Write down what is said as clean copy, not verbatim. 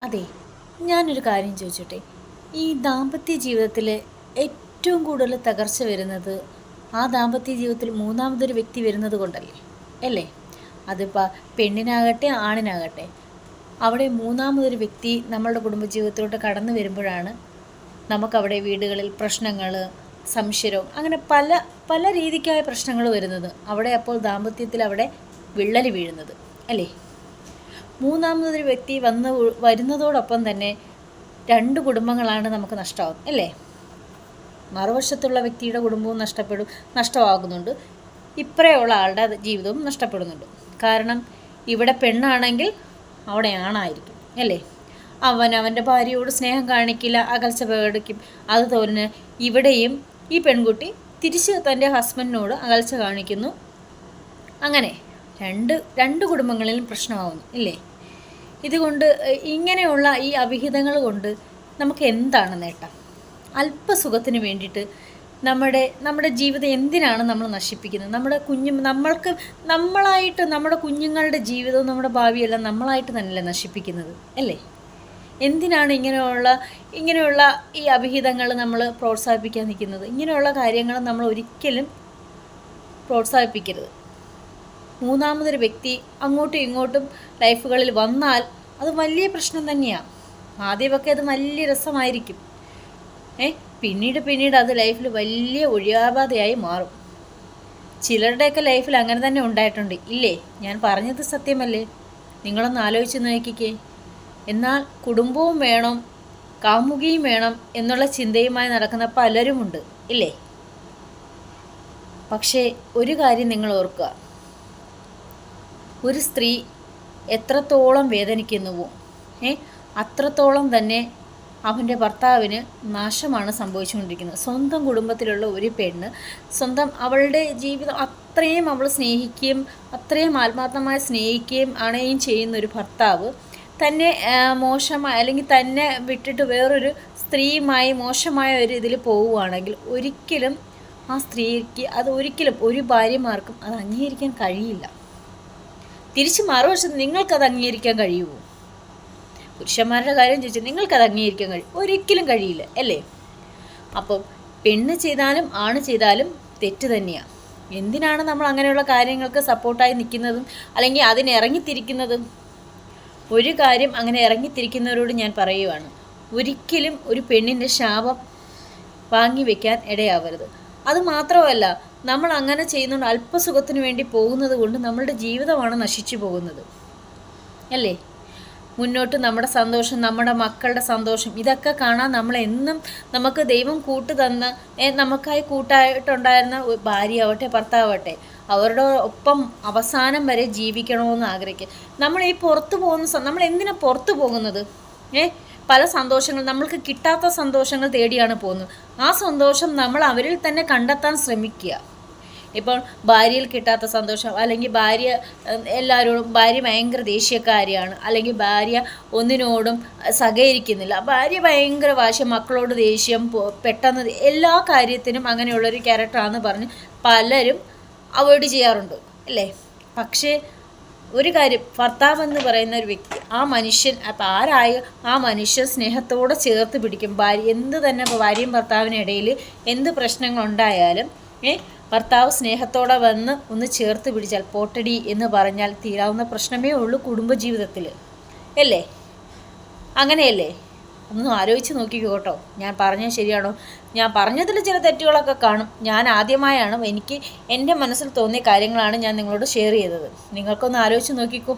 അതെ, ഞാനൊരു കാര്യം ചോദിച്ചോട്ടെ? ഈ ദാമ്പത്യ ജീവിതത്തിൽ ഏറ്റവും കൂടുതൽ തകർച്ച വരുന്നത് ആ ദാമ്പത്യ ജീവിതത്തിൽ മൂന്നാമതൊരു വ്യക്തി വരുന്നത് കൊണ്ടല്ലേ? അല്ലേ? അതിപ്പോൾ പെണ്ണിനാകട്ടെ ആണിനാകട്ടെ, അവിടെ മൂന്നാമതൊരു വ്യക്തി നമ്മളുടെ കുടുംബജീവിതത്തിലോട്ട് കടന്നു വരുമ്പോഴാണ് നമുക്കവിടെ വീടുകളിൽ പ്രശ്നങ്ങൾ, സംശയവും അങ്ങനെ പല പല രീതിക്കായ പ്രശ്നങ്ങൾ വരുന്നത്. അവിടെ അപ്പോൾ ദാമ്പത്യത്തിൽ അവിടെ വിള്ളൽ വീഴുന്നത് അല്ലേ? മൂന്നാമതൊരു വ്യക്തി വരുന്നതോടൊപ്പം തന്നെ രണ്ട് കുടുംബങ്ങളാണ് നമുക്ക് നഷ്ടമാകും അല്ലേ? മറുവശത്തുള്ള വ്യക്തിയുടെ കുടുംബവും നഷ്ടമാകുന്നുണ്ട്, ഇപ്പറയുള്ള ആളുടെ ജീവിതവും നഷ്ടപ്പെടുന്നുണ്ട്. കാരണം ഇവിടെ പെണ്ണാണെങ്കിൽ അവിടെ ആണായിരിക്കും അല്ലേ? അവൻ്റെ ഭാര്യയോട് സ്നേഹം കാണിക്കില്ല, അകൽച്ച പ്രകടിക്കും. അതുപോലെ ഇവിടെയും ഈ പെൺകുട്ടി തിരിച്ച് തൻ്റെ ഹസ്ബൻഡിനോട് അകൽച്ച കാണിക്കുന്നു. അങ്ങനെ രണ്ട് കുടുംബങ്ങളിലും പ്രശ്നമാവുന്നു ഇല്ലേ? ഇതുകൊണ്ട് ഇങ്ങനെയുള്ള ഈ അവിഹിതങ്ങൾ കൊണ്ട് നമുക്ക് എന്താണ് നേട്ടം? അല്പസുഖത്തിന് വേണ്ടിയിട്ട് നമ്മുടെ ജീവിതം എന്തിനാണ് നമ്മൾ നശിപ്പിക്കുന്നത്? നമ്മുടെ കുഞ്ഞുങ്ങളുടെ ജീവിതവും നമ്മുടെ ഭാവിയെല്ലാം നമ്മളായിട്ട് തന്നെയല്ലേ നശിപ്പിക്കുന്നത് അല്ലേ? എന്തിനാണ് ഇങ്ങനെയുള്ള ഈ അവിഹിതങ്ങൾ നമ്മൾ പ്രോത്സാഹിപ്പിക്കാൻ നിൽക്കുന്നത്? ഇങ്ങനെയുള്ള കാര്യങ്ങൾ നമ്മൾ ഒരിക്കലും പ്രോത്സാഹിപ്പിക്കരുത്. മൂന്നാമതൊരു വ്യക്തി അങ്ങോട്ടും ഇങ്ങോട്ടും ലൈഫുകളിൽ വന്നാൽ അത് വലിയ പ്രശ്നം തന്നെയാണ്. ആദ്യമൊക്കെ അത് വലിയ രസമായിരിക്കും, പിന്നീട് അത് ലൈഫിൽ വലിയ ഒഴിയാബാധയായി മാറും. ചിലരുടെയൊക്കെ ലൈഫിൽ അങ്ങനെ തന്നെ ഉണ്ടായിട്ടുണ്ട് ഇല്ലേ? ഞാൻ പറഞ്ഞത് സത്യമല്ലേ? നിങ്ങളൊന്ന് ആലോചിച്ച് നോക്കിക്കേ. എന്നാൽ കുടുംബവും വേണം, കാമുകിയും വേണം എന്നുള്ള ചിന്തയുമായി നടക്കുന്ന പലരുമുണ്ട് ഇല്ലേ? പക്ഷേ ഒരു കാര്യം നിങ്ങൾ ഓർക്കുക, ഒരു സ്ത്രീ എത്രത്തോളം വേദനിക്കുന്നുവോ അത്രത്തോളം തന്നെ അവൻ്റെ ഭർത്താവിന് നാശമാണ് സംഭവിച്ചുകൊണ്ടിരിക്കുന്നത്. സ്വന്തം കുടുംബത്തിലുള്ള ഒരു പെണ്ണ് അവളുടെ ജീവിതം അത്രയും അവൾ സ്നേഹിക്കുകയും അത്രയും ആത്മാർത്ഥമായി സ്നേഹിക്കുകയും ആണെയും ചെയ്യുന്ന ഒരു ഭർത്താവ് തന്നെ മോശമായി അല്ലെങ്കിൽ തന്നെ വിട്ടിട്ട് വേറൊരു സ്ത്രീയുമായി മോശമായ ഒരു ഇതിൽ പോവുകയാണെങ്കിൽ ഒരിക്കലും ആ സ്ത്രീക്ക് അത് ഒരു ഭാര്യമാർക്കും അത് അംഗീകരിക്കാൻ കഴിയില്ല. തിരിച്ച് മറുവശത്ത് നിങ്ങൾക്കത് അംഗീകരിക്കാൻ കഴിയുമോ? പുരുഷന്മാരുടെ കാര്യം ചോദിച്ചാൽ നിങ്ങൾക്കത് അംഗീകരിക്കാൻ ഒരിക്കലും കഴിയില്ല അല്ലേ? അപ്പം പെണ്ണ് ചെയ്താലും ആണ് ചെയ്താലും തെറ്റ് തന്നെയാണ്. എന്തിനാണ് നമ്മൾ അങ്ങനെയുള്ള കാര്യങ്ങൾക്ക് സപ്പോർട്ടായി നിൽക്കുന്നതും അല്ലെങ്കിൽ അതിനിറങ്ങിത്തിരിക്കുന്നതും? ഒരു കാര്യം അങ്ങനെ ഇറങ്ങിത്തിരിക്കുന്നവരോട് ഞാൻ പറയുവാണ്, ഒരിക്കലും ഒരു പെണ്ണിൻ്റെ ശാപം വാങ്ങി വെക്കാൻ ഇടയാവരുത്. അതുമാത്രമല്ല, നമ്മൾ അങ്ങനെ ചെയ്യുന്നുണ്ട് അല്പസുഖത്തിന് വേണ്ടി പോകുന്നത് കൊണ്ട് നമ്മളുടെ ജീവിതമാണ് നശിച്ചു പോകുന്നത് അല്ലേ? മുന്നോട്ട് നമ്മുടെ സന്തോഷം, നമ്മുടെ മക്കളുടെ സന്തോഷം, ഇതൊക്കെ കാണാൻ നമ്മളെന്നും നമുക്ക് ദൈവം തന്ന നമുക്കായി കൂട്ടായിട്ടുണ്ടായിരുന്ന ഭാര്യയാവട്ടെ ഭർത്താവട്ടെ അവരുടെ ഒപ്പം അവസാനം വരെ ജീവിക്കണമെന്ന് ആഗ്രഹിക്കുക. നമ്മൾ ഈ നമ്മൾ എന്തിനാണ് പുറത്തു പോകുന്നത്? പല സന്തോഷങ്ങൾ നമ്മൾക്ക് കിട്ടാത്ത സന്തോഷങ്ങൾ തേടിയാണ് പോകുന്നത്. ആ സന്തോഷം നമ്മൾ അവരിൽ തന്നെ കണ്ടെത്താൻ ശ്രമിക്കുക. ഇപ്പോൾ ഭാര്യയിൽ കിട്ടാത്ത സന്തോഷം, അല്ലെങ്കിൽ ഭാര്യ ഭയങ്കര ദേഷ്യക്കാരിയാണ്, അല്ലെങ്കിൽ ഭാര്യ ഒന്നിനോടും സഹകരിക്കുന്നില്ല, ഭാര്യ ഭയങ്കര മക്കളോട് ദേഷ്യം, പെട്ടെന്ന് എല്ലാ കാര്യത്തിനും അങ്ങനെയുള്ളൊരു ക്യാരക്ടറാണെന്ന് പറഞ്ഞ് പലരും അവോയ്ഡ് ചെയ്യാറുണ്ട് അല്ലേ? പക്ഷേ ഒരു കാര്യം, ഭർത്താവ് എന്ന് പറയുന്ന ഒരു വ്യക്തി, ആ മനുഷ്യൻ ആ മനുഷ്യൻ സ്നേഹത്തോടെ ചേർത്ത് പിടിക്കും. എന്ത് തന്നെ ഭാര്യയും ഭർത്താവിനും ഇടയിൽ എന്ത് പ്രശ്നങ്ങളുണ്ടായാലും ഭർത്താവ് സ്നേഹത്തോടെ വന്ന് ഒന്ന് ചേർത്ത് പിടിച്ചാൽ പോട്ടടി എന്ന് പറഞ്ഞാൽ തീരാവുന്ന പ്രശ്നമേ ഉള്ളൂ കുടുംബജീവിതത്തിൽ അല്ലേ? അങ്ങനെയല്ലേ? ഒന്ന് ആലോചിച്ച് നോക്കിക്കോ കേട്ടോ. ഞാൻ പറഞ്ഞത് ശരിയാണോ? ഞാൻ പറഞ്ഞതിൽ ചില തെറ്റുകളൊക്കെ കാണും. ഞാൻ ആദ്യമായാണ്, എനിക്ക് എൻ്റെ മനസ്സിൽ തോന്നിയ കാര്യങ്ങളാണ് ഞാൻ നിങ്ങളോട് ഷെയർ ചെയ്തത്. നിങ്ങൾക്കൊന്ന് ആലോചിച്ച് നോക്കിക്കോ.